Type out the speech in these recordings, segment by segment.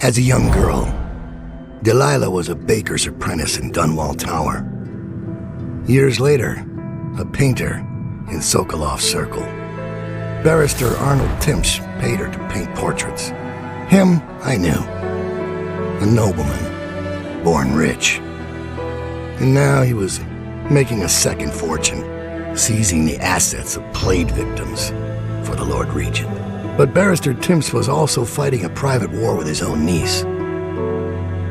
As a young girl, Delilah was a baker's apprentice in Dunwall Tower. Years later, a painter in Sokolov Circle. Barrister Arnold Timsh paid her to paint portraits. Him, I knew. A nobleman, born rich. And now he was making a second fortune, seizing the assets of plague victims for the Lord Regent. But Barrister Timsh was also fighting a private war with his own niece.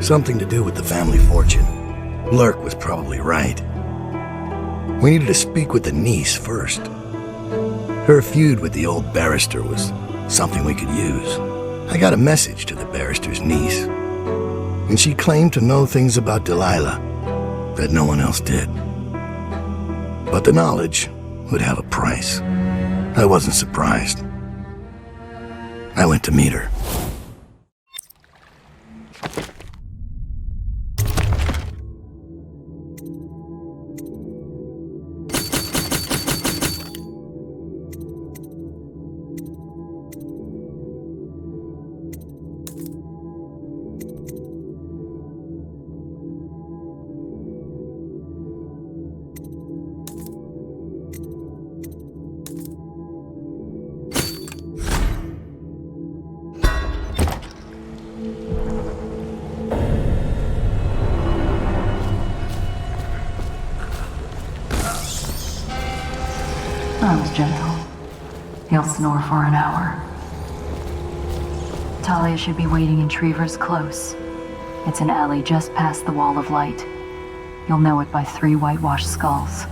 Something to do with the family fortune. Lurk was probably right. We needed to speak with the niece first. Her feud with the old barrister was something we could use. I got a message to the barrister's niece, and she claimed to know things about Delilah that no one else did. But the knowledge would have a price. I wasn't surprised. I went to meet her. That was gentle. He'll snore for an hour. Talia should be waiting in Trevor's Close. It's an alley just past the Wall of Light. You'll know it by 3 whitewashed skulls.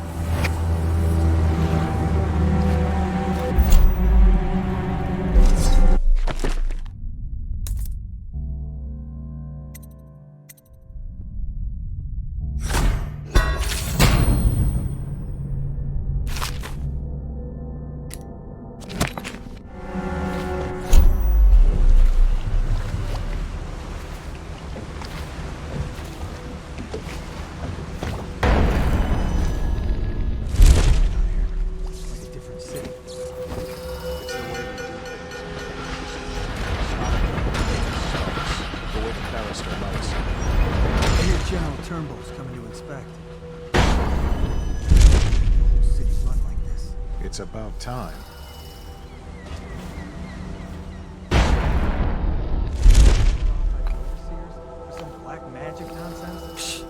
It's about time. Some black magic nonsense?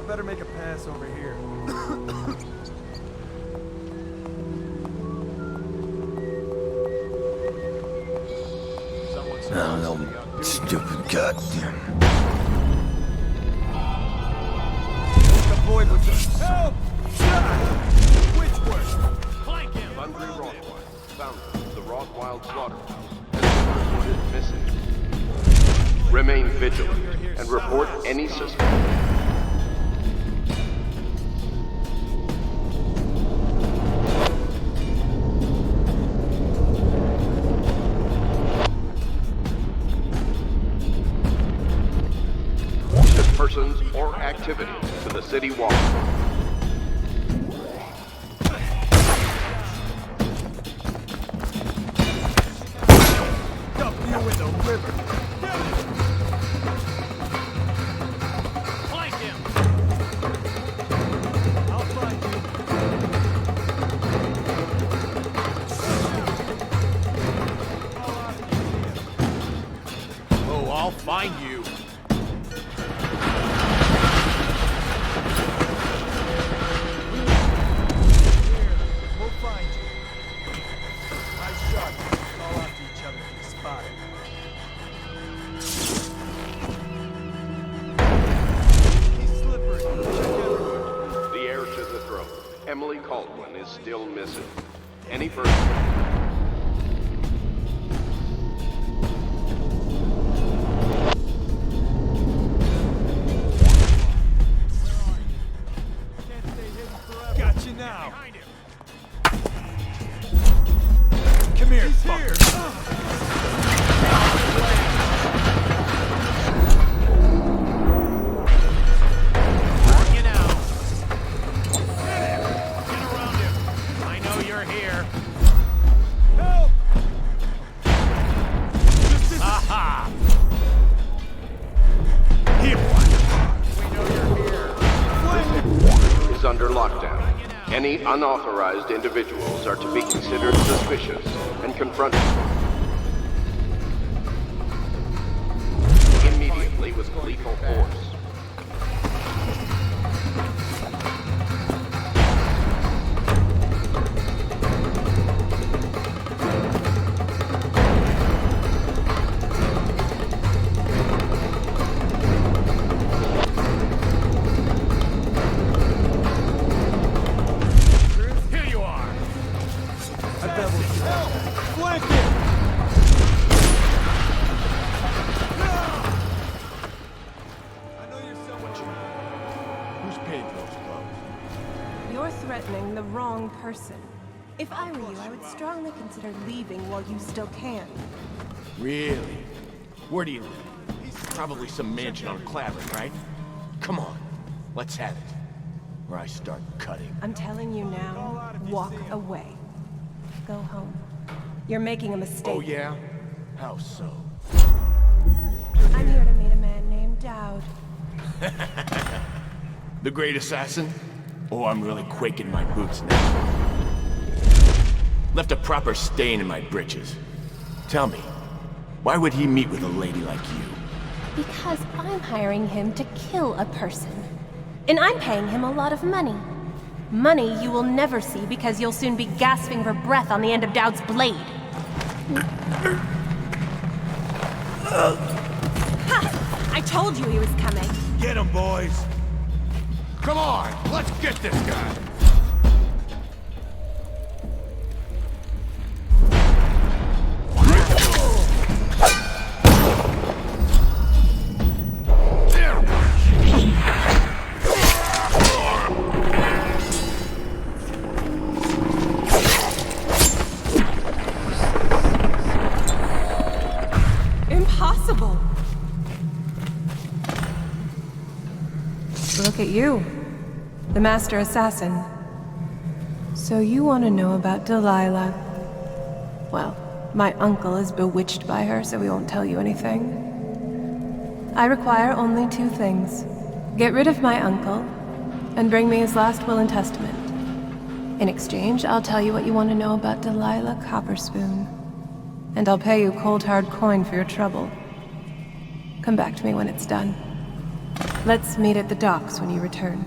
I better make a pass over here. No, stupid goddamn. Avoid with the help! Which word? Flank him! Thundry Rothwild, founder of the Rothwild Slaughterhouse, has been reported missing. Remain vigilant and report any suspect. Persons or activities to the city wall. Dump you in the river. Flank him! I'll find you. Oh, I'll find you. Emily Caldwin is still missing. Any further? Got you now. Come here, fucker. under lockdown. Any unauthorized individuals are to be considered suspicious and confronted immediately with lethal force. You're threatening the wrong person. If I were you, I would strongly consider leaving while you still can. Really? Where do you live? Probably some mansion on Clavin, right? Come on, let's have it. Or I start cutting. I'm telling you now, walk away. Go home. You're making a mistake. Oh yeah? How so? I'm here to meet a man named Dowd. The great assassin? Oh, I'm really quaking my boots now. Left a proper stain in my britches. Tell me, why would he meet with a lady like you? Because I'm hiring him to kill a person. And I'm paying him a lot of money. Money you will never see because you'll soon be gasping for breath on the end of Dowd's blade. Ha! I told you he was coming. Get him, boys! Come on, let's get this guy! Impossible! Look at you. The Master Assassin. So you want to know about Delilah? Well, my uncle is bewitched by her, so we won't tell you anything. I require only 2 things. Get rid of my uncle, and bring me his last will and testament. In exchange, I'll tell you what you want to know about Delilah Copperspoon. And I'll pay you cold hard coin for your trouble. Come back to me when it's done. Let's meet at the docks when you return.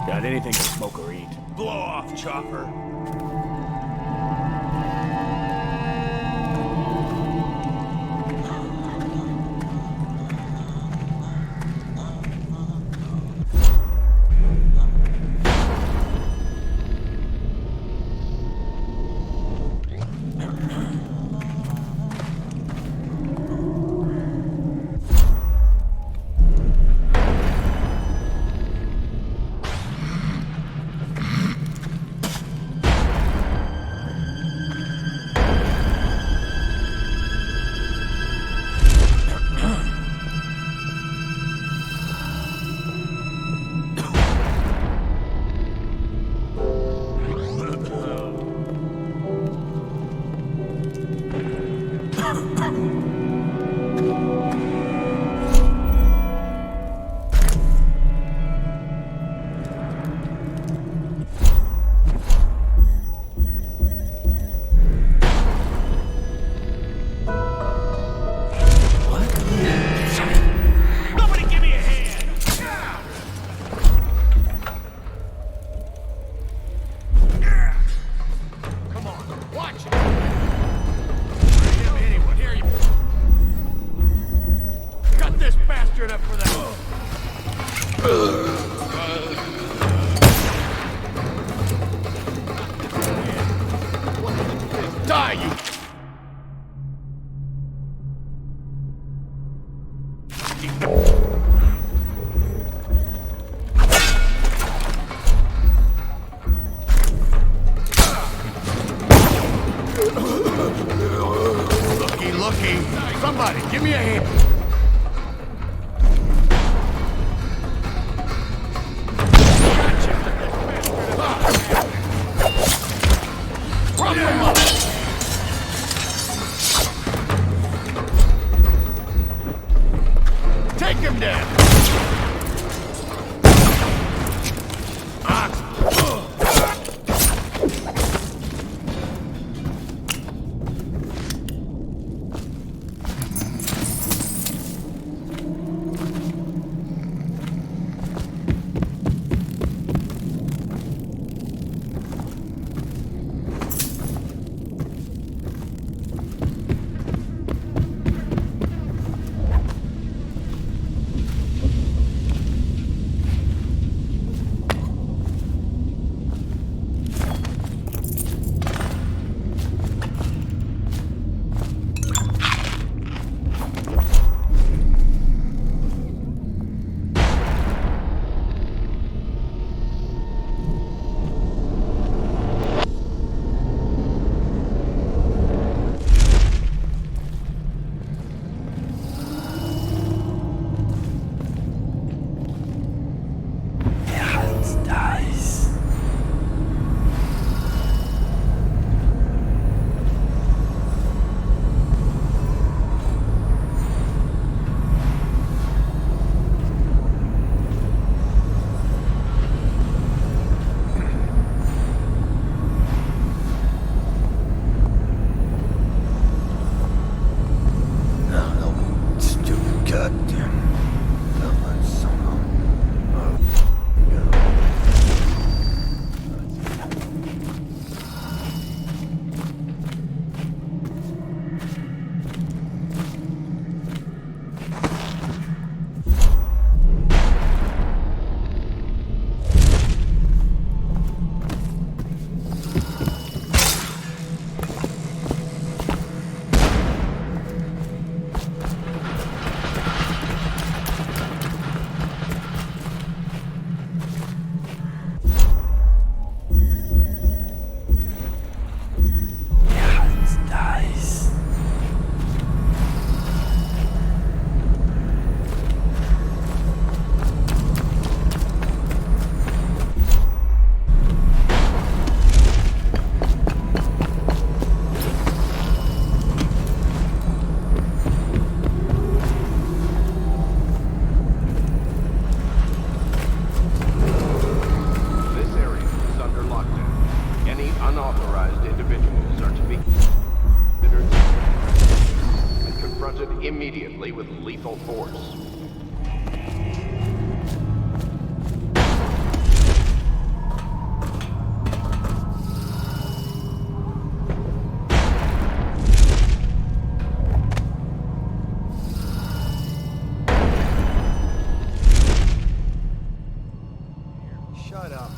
Got anything to smoke or eat? Blow off, chopper. Die, you! Looky, looky. Somebody, give me a hand. Rough him up. Take him down. Immediately with lethal force. Shut up.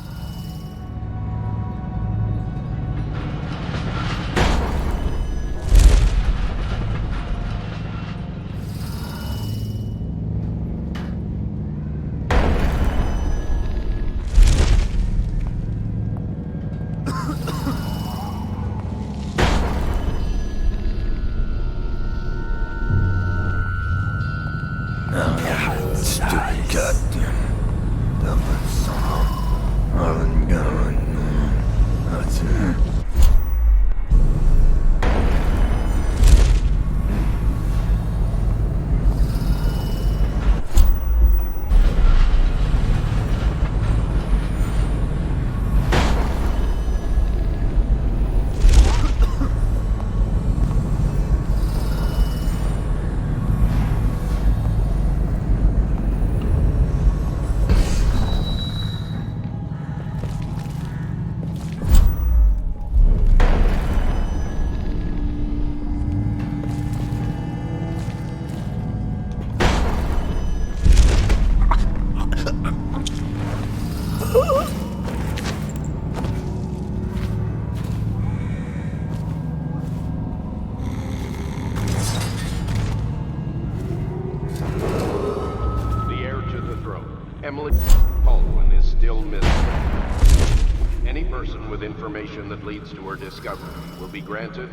Information that leads to her discovery will be granted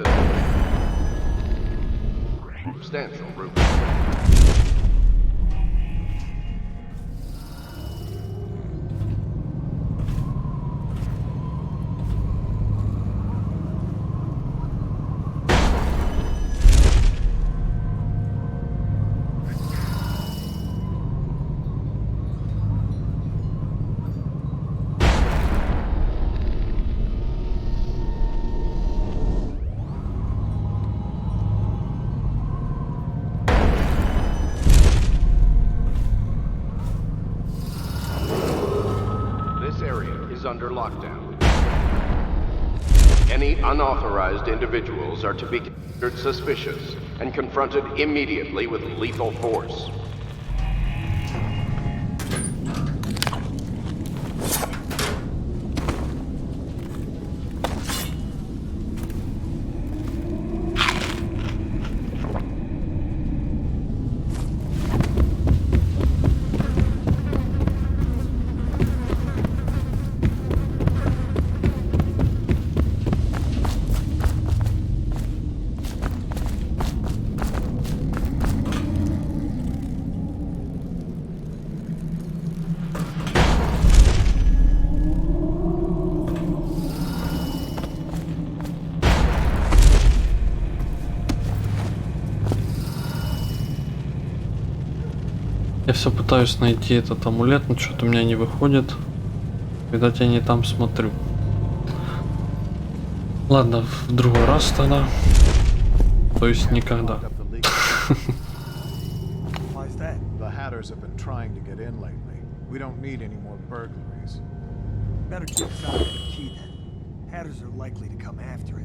substantial roof. Under lockdown. Any unauthorized individuals are to be considered suspicious and confronted immediately with lethal force. Я все пытаюсь найти этот амулет, но что-то у меня не выходит. Видать, я не там смотрю. Ладно, в другой раз тогда. То есть никогда. Why's that? The Hatters have been trying to get in lately. We don't need any more burglaries. Better keep found the key then. Hatters are likely to come after it.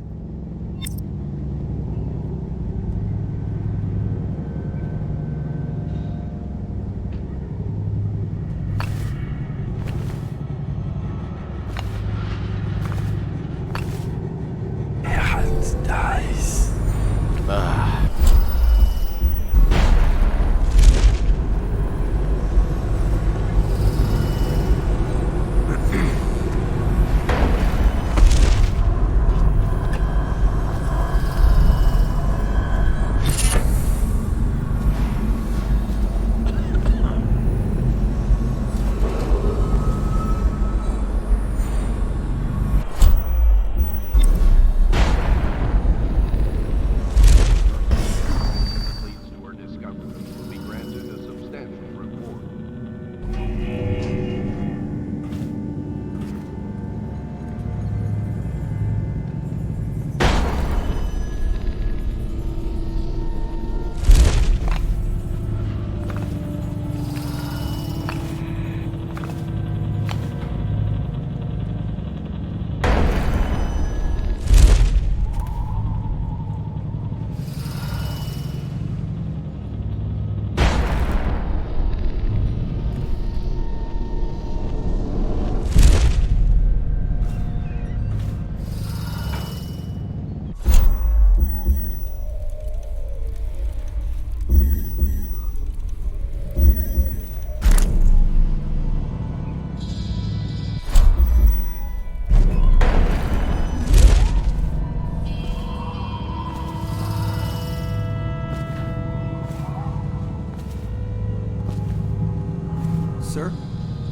Sir?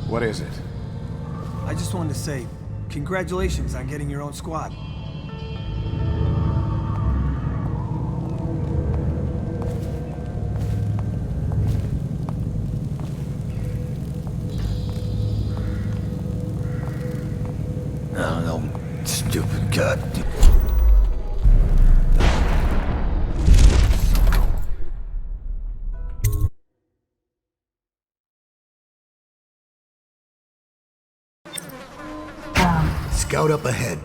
What is it? I just wanted to say, congratulations on getting your own squad. No, stupid god. Scout up ahead.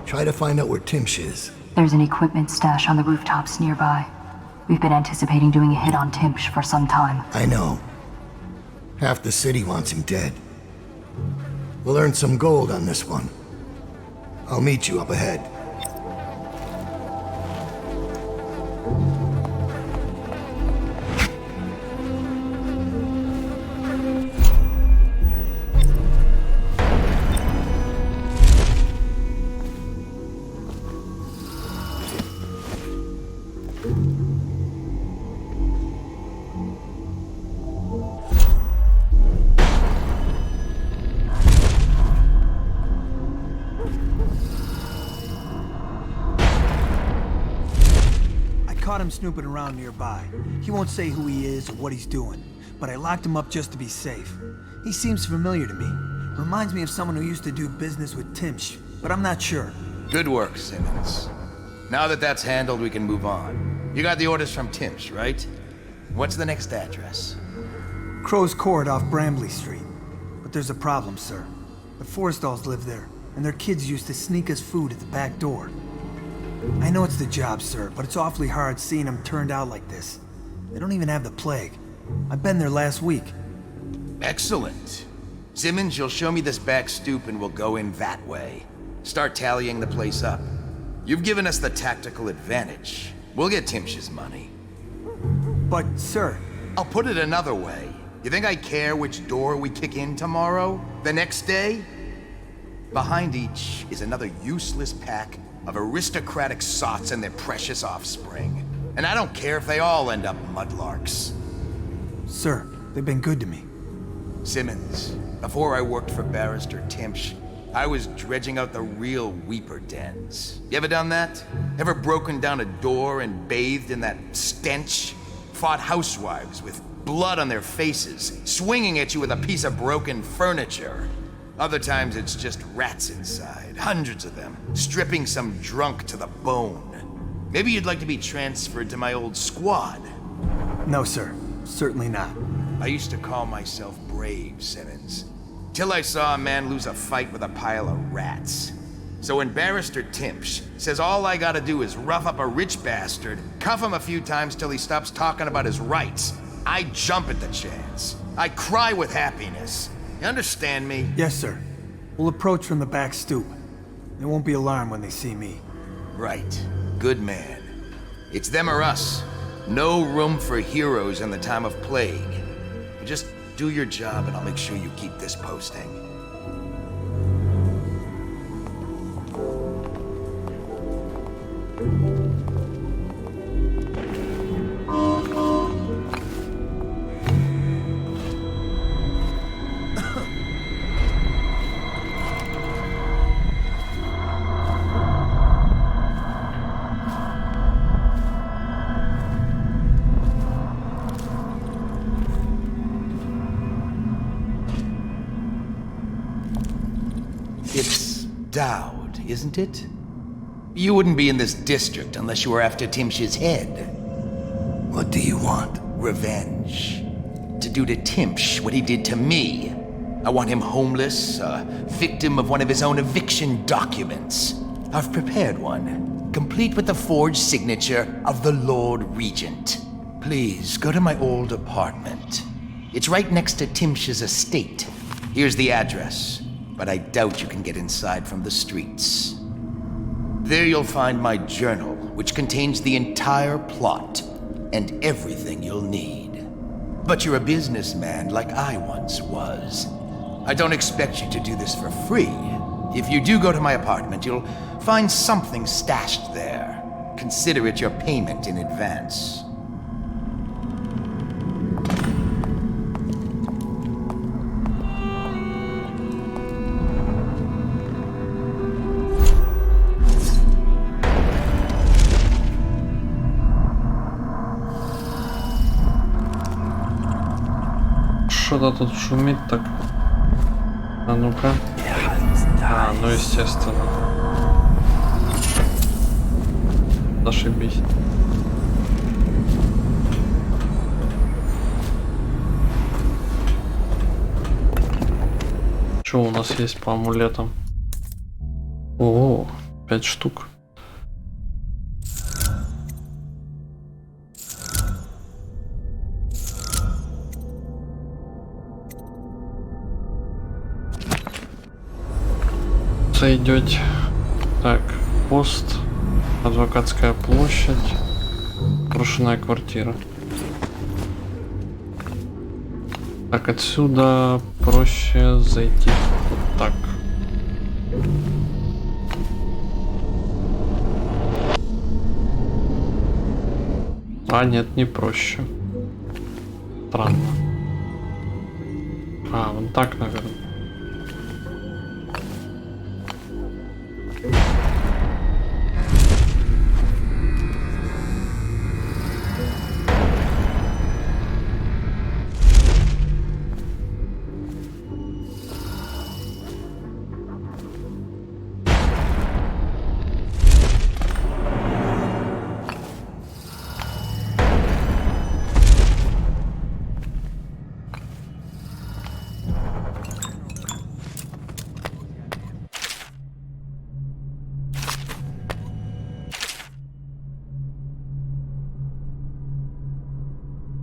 Try to find out where Timsh is. There's an equipment stash on the rooftops nearby. We've been anticipating doing a hit on Timsh for some time. I know. Half the city wants him dead. We'll earn some gold on this one. I'll meet you up ahead. caught him snooping around nearby. He won't say who he is or what he's doing, but I locked him up just to be safe. He seems familiar to me. Reminds me of someone who used to do business with Timsh, but I'm not sure. Good work, Simmons. Now that that's handled, we can move on. You got the orders from Timsh, right? What's the next address? Crow's Court off Bramley Street. But there's a problem, sir. The Forrestalls live there, and their kids used to sneak us food at the back door. I know it's the job, sir, but it's awfully hard seeing them turned out like this. They don't even have the plague. I've been there last week. Excellent. Simmons, you'll show me this back stoop and we'll go in that way. Start tallying the place up. You've given us the tactical advantage. We'll get Timsh's money. But, sir... I'll put it another way. You think I care which door we kick in tomorrow? The next day? Behind each is another useless pack of aristocratic sots and their precious offspring. And I don't care if they all end up mudlarks. Sir, they've been good to me. Simmons, before I worked for Barrister Timsh, I was dredging out the real Weeper dens. You ever done that? Ever broken down a door and bathed in that stench? Fought housewives with blood on their faces, swinging at you with a piece of broken furniture. Other times it's just rats inside, hundreds of them, stripping some drunk to the bone. Maybe you'd like to be transferred to my old squad. No, sir. Certainly not. I used to call myself brave, Simmons. Till I saw a man lose a fight with a pile of rats. So when Barrister Timsh says all I gotta do is rough up a rich bastard, cuff him a few times till he stops talking about his rights, I jump at the chance. I cry with happiness. You understand me? Yes, sir. We'll approach from the back stoop. They won't be alarmed when they see me. Right. Good man. It's them or us. No room for heroes in the time of plague. Just do your job and I'll make sure you keep this posting. It's Dowd, isn't it? You wouldn't be in this district unless you were after Timsh's head. What do you want? Revenge. To do to Timsh what he did to me. I want him homeless, a victim of one of his own eviction documents. I've prepared one, complete with the forged signature of the Lord Regent. Please, go to my old apartment. It's right next to Timsh's estate. Here's the address, but I doubt you can get inside from the streets. There you'll find my journal, which contains the entire plot and everything you'll need. But you're a businessman like I once was. I don't expect you to do this for free. If you do go to my apartment, you'll find something stashed there. Consider it your payment in advance. Что-то тут шумит так. А ну-ка. А, ну естественно. Зашибись. Что у нас есть по амулетам? О, 5 штук. Идете. Так, пост, адвокатская площадь, брошенная квартира. Так, отсюда проще зайти вот так. А, нет, не проще. Странно. А, вон так, наверное.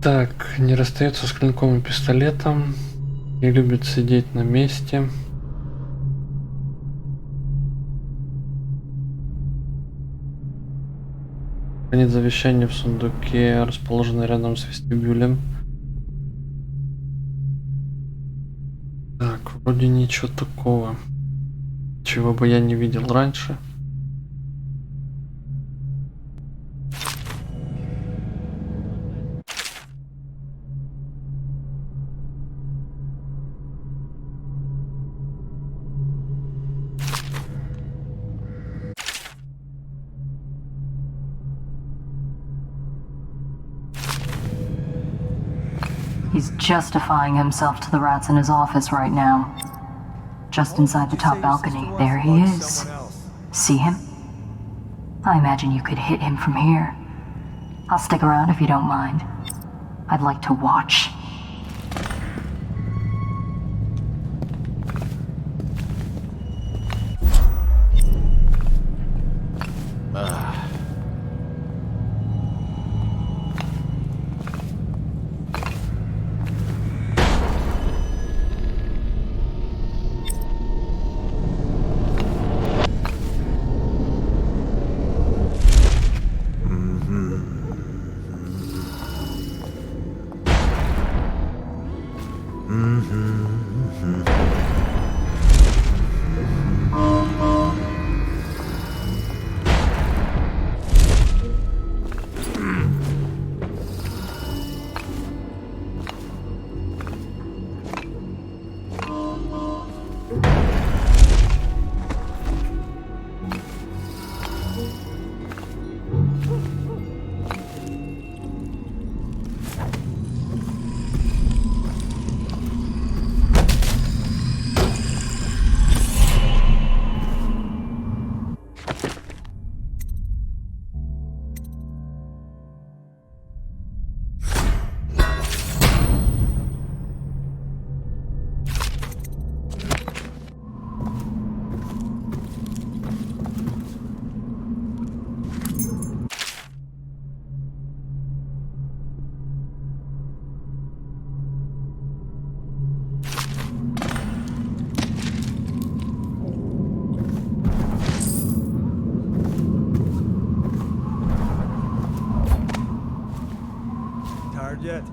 Так, не расстается с клинком и пистолетом. И любит сидеть на месте. Хранит завещание в сундуке, расположенный рядом с вестибюлем. Так, вроде ничего такого, чего бы я не видел раньше. He's justifying himself to the rats in his office right now. Just inside the top balcony, there he is. See him? I imagine you could hit him from here. I'll stick around if you don't mind. I'd like to watch. Yet.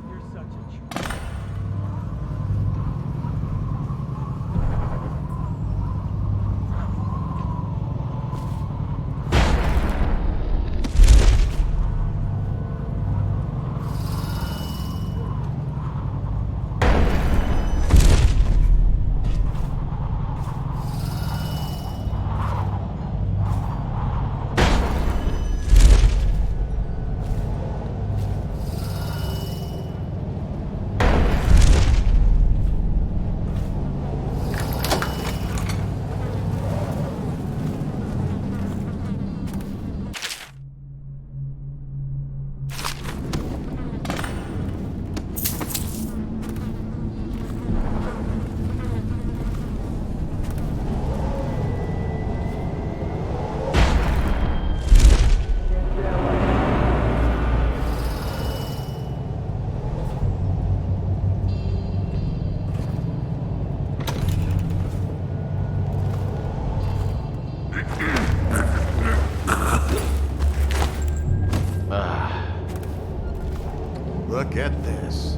Look at this.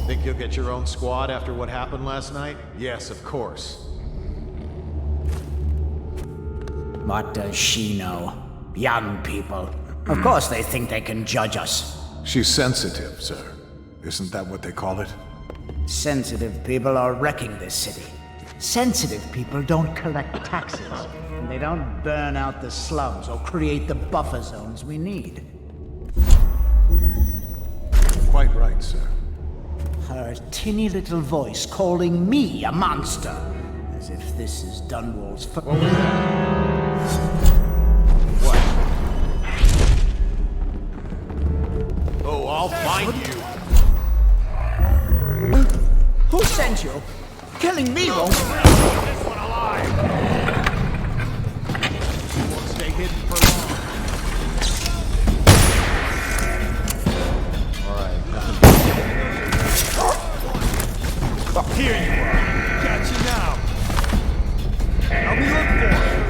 Think you'll get your own squad after what happened last night? Yes, of course. What does she know? Young people. Of course they think they can judge us. She's sensitive, sir. Isn't that what they call it? Sensitive people are wrecking this city. Sensitive people don't collect taxes, and they don't burn out the slums or create the buffer zones we need. Quite right, sir. Her tinny little voice calling me a monster, as if this is Dunwall's What was that? What? Oh, I'll find you. told you. Killing me won't... This one alive! You won't stay hidden for long. Alright, nothing. Here you are. Got you now. I'll be looking for him.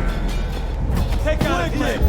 Take out a clip.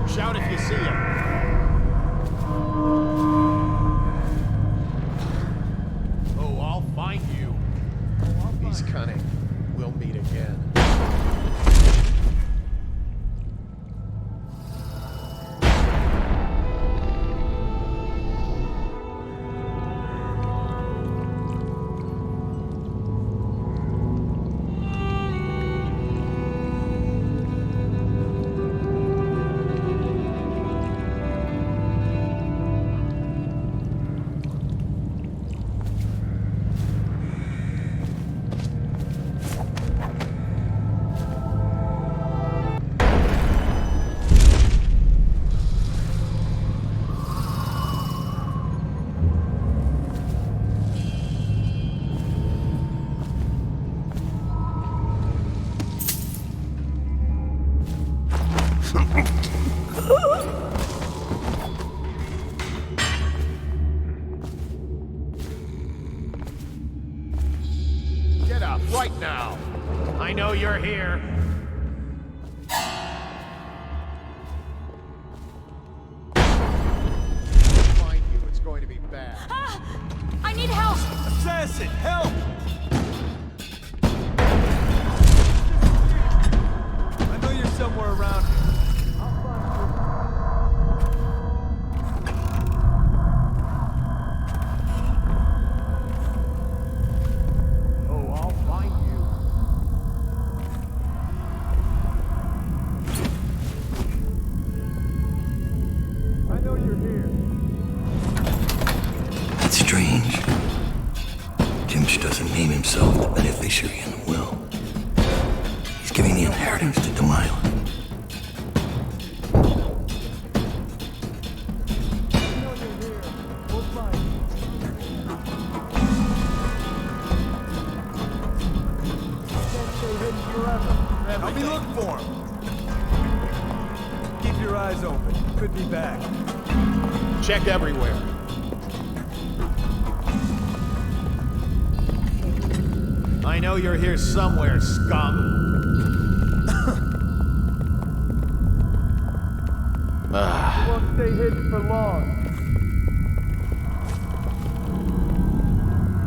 Shout if you see him. Oh, I'll find you. He's cunning. We'll meet again. Get up right now. I know you're here. Find you, it's going to be bad. Ah! I need help! Assassin, help! I know you're somewhere around here. I'll find you. I know you're here. That's strange. Timsh doesn't name himself the beneficiary in the will. He's giving the inheritance to Delilah. I'll be looking for him. Keep your eyes open. Could be back. Check everywhere. I know you're here somewhere, scum. You won't stay hidden for long.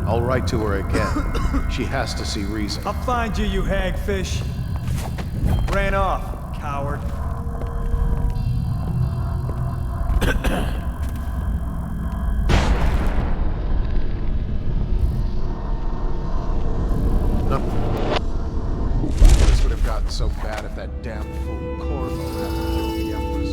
I'll write to her again. She has to see reason. I'll find you, you hagfish. Ran off, coward. This would have gotten so bad if that damn fool Corvo hadn't killed the Empress.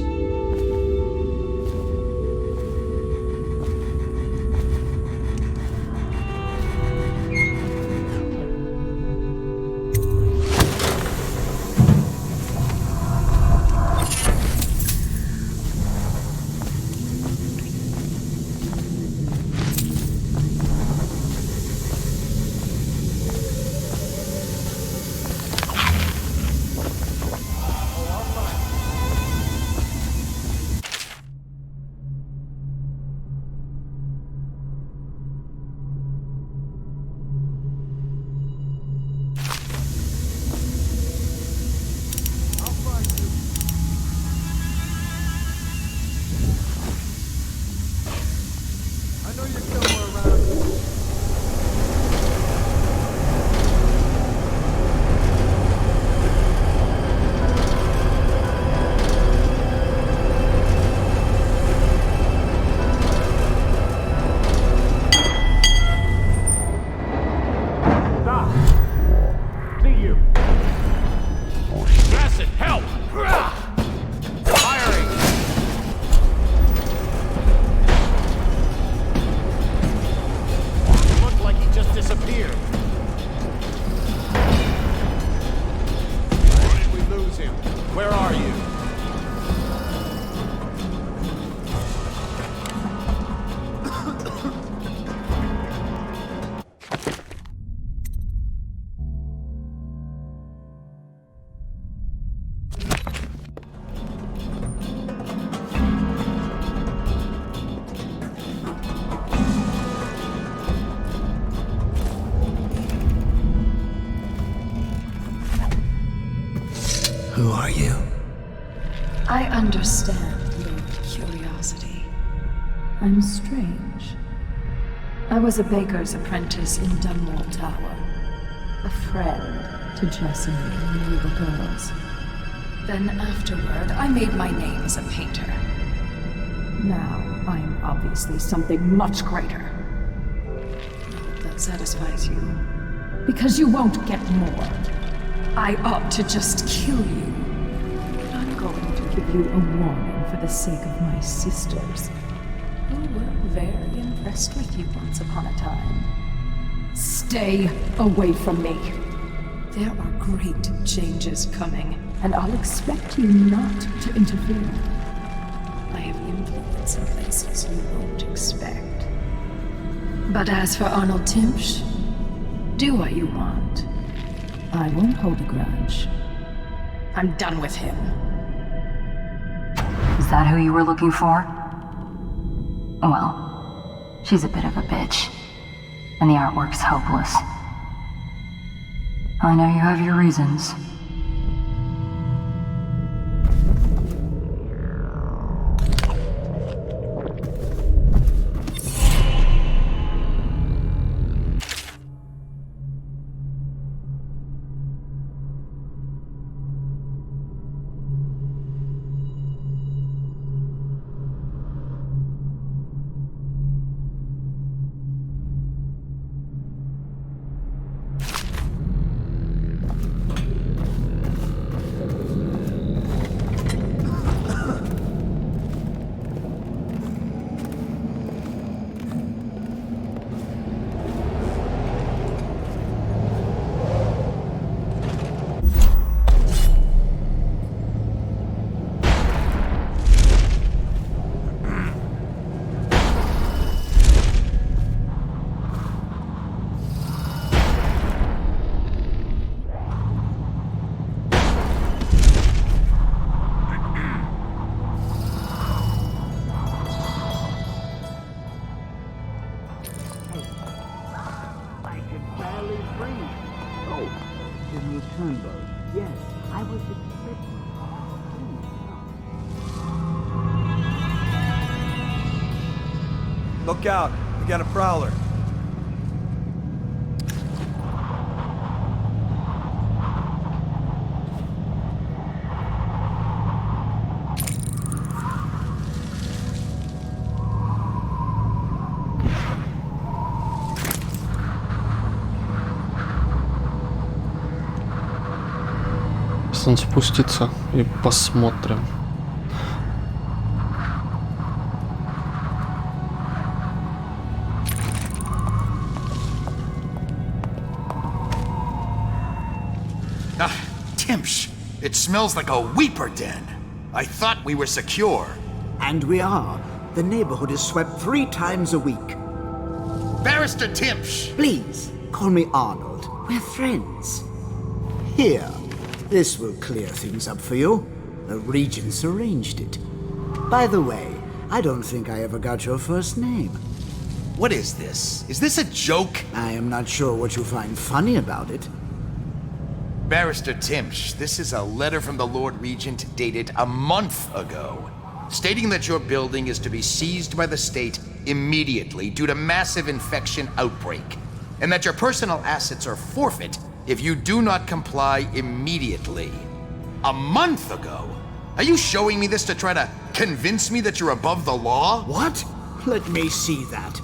Who are you? I understand your curiosity. I'm strange. I was a baker's apprentice in Dunwall Tower. A friend to Jessamine and the little girls. Then afterward, I made my name as a painter. Now, I'm obviously something much greater. I hope that satisfies you. Because you won't get more. I ought to just kill you. But I'm going to give you a warning for the sake of my sisters, who were very impressed with you once upon a time. Stay away from me. There are great changes coming, and I'll expect you not to interfere. I have influence in places you won't expect. But as for Arnold Timsh, do what you want. I won't hold a grudge. I'm done with him. Is that who you were looking for? Well, she's a bit of a bitch. And the artwork's hopeless. I know you have your reasons. Look out, we got a prowler. Он спустится и посмотрим. Timsh, it smells like a weeper den. I thought we were secure. And we are. The neighborhood is swept 3 times a week. Barrister Timsh! Please, call me Arnold. We're friends. Here, this will clear things up for you. The Regents arranged it. By the way, I don't think I ever got your first name. What is this? Is this a joke? I am not sure what you find funny about it. Barrister Timsh, this is a letter from the Lord Regent dated a month ago, stating that your building is to be seized by the state immediately due to massive infection outbreak, and that your personal assets are forfeit if you do not comply immediately. A month ago? Are you showing me this to try to convince me that you're above the law? What? Let me see that.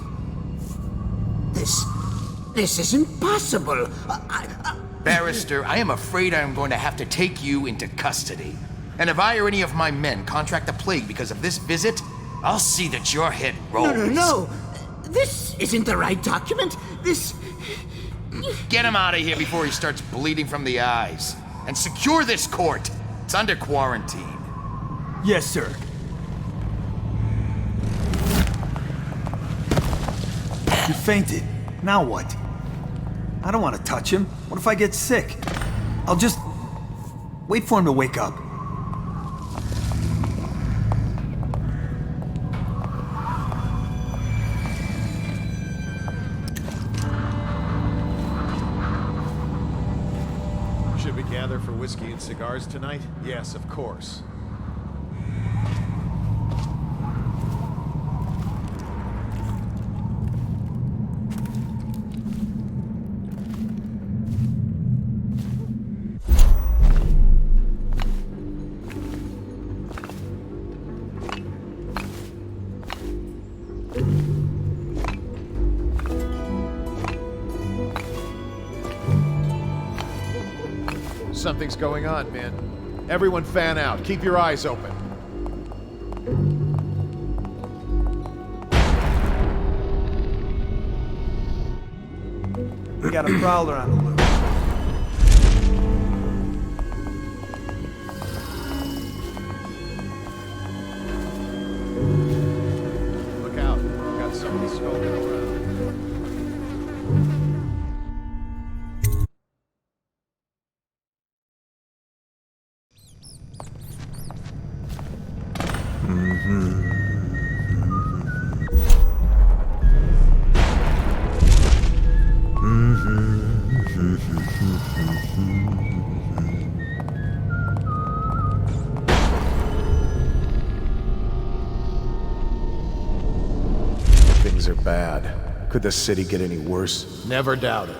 This isn't possible. Barrister, I am afraid I am going to have to take you into custody. And if I or any of my men contract the plague because of this visit, I'll see that your head rolls. No. This isn't the right document. This... Get him out of here before he starts bleeding from the eyes. And secure this court. It's under quarantine. Yes, sir. He fainted. Now what? I don't want to touch him. What if I get sick? I'll just... wait for him to wake up. Should we gather for whiskey and cigars tonight? Yes, of course. Something's going on, man. Everyone fan out. Keep your eyes open. We got a prowler on the loose. Look out. Got somebody skulking around. Things are bad. Could the city get any worse? Never doubt it.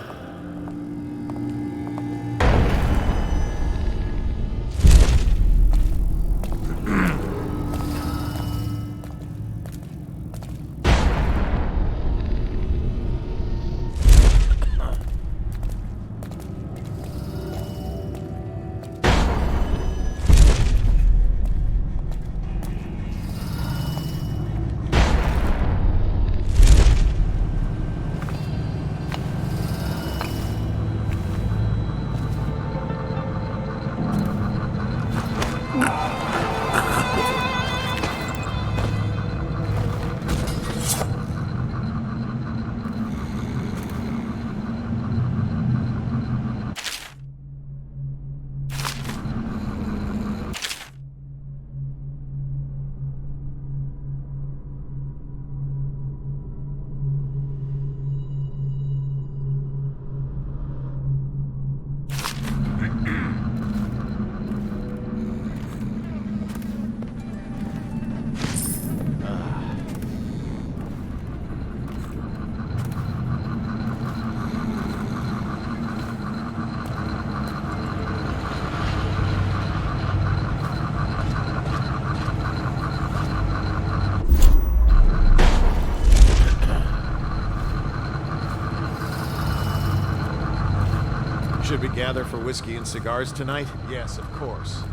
Should we gather for whiskey and cigars tonight? Yes, of course.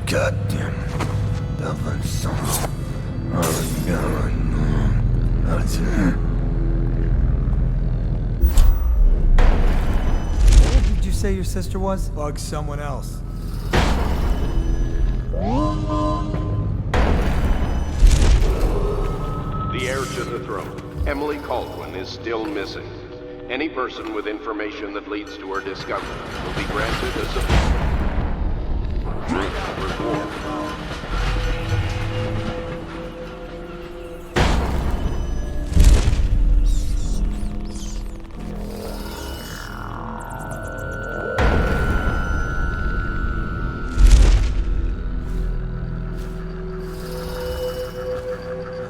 Goddamn Dublin song. What did you say your sister was? Bug someone else. The heir to the throne, Emily Caldwin, is still missing. Any person with information that leads to her discovery will be granted a reward.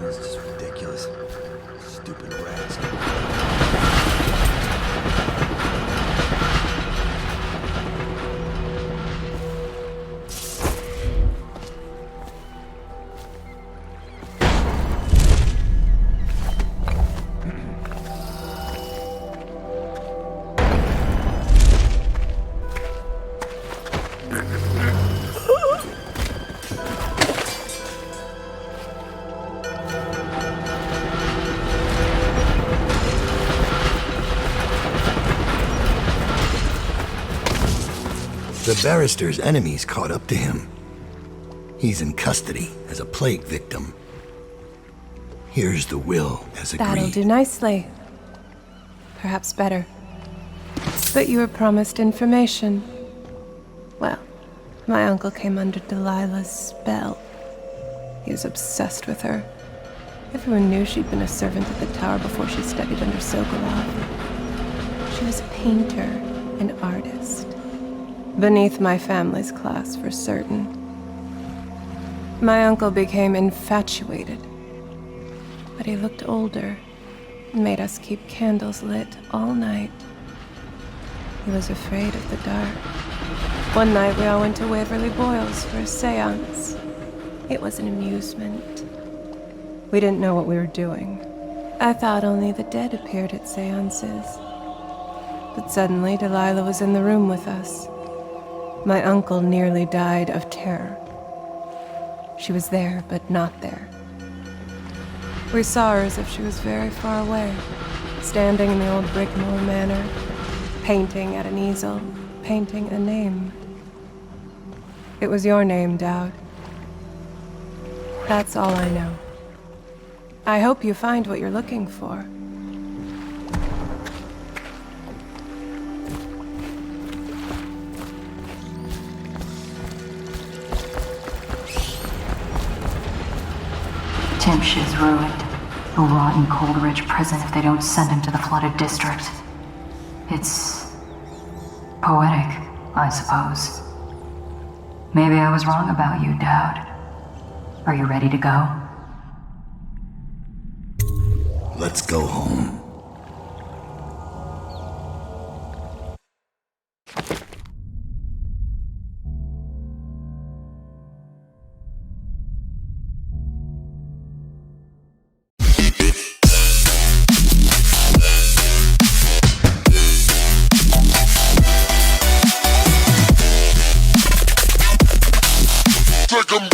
This is just ridiculous. Stupid rats. The barrister's enemies caught up to him. He's in custody as a plague victim. Here's the will as agreed. That'll do nicely. Perhaps better. But you were promised information. Well, my uncle came under Delilah's spell. He was obsessed with her. Everyone knew she'd been a servant at the tower before she studied under Sokolov. She was a painter, an artist. Beneath my family's class, for certain. My uncle became infatuated. But he looked older and made us keep candles lit all night. He was afraid of the dark. One night we all went to Waverly Boyle's for a seance. It was an amusement. We didn't know what we were doing. I thought only the dead appeared at seances. But suddenly Delilah was in the room with us. My uncle nearly died of terror. She was there, but not there. We saw her as if she was very far away, standing in the old Brickmore Manor, painting at an easel, painting a name. It was your name, Dowd. That's all I know. I hope you find what you're looking for. Timsh is ruined. He'll rot in Coleridge prison if they don't send him to the flooded district. It's poetic, I suppose. Maybe I was wrong about you, Dowd. Are you ready to go? Let's go home. Take 'em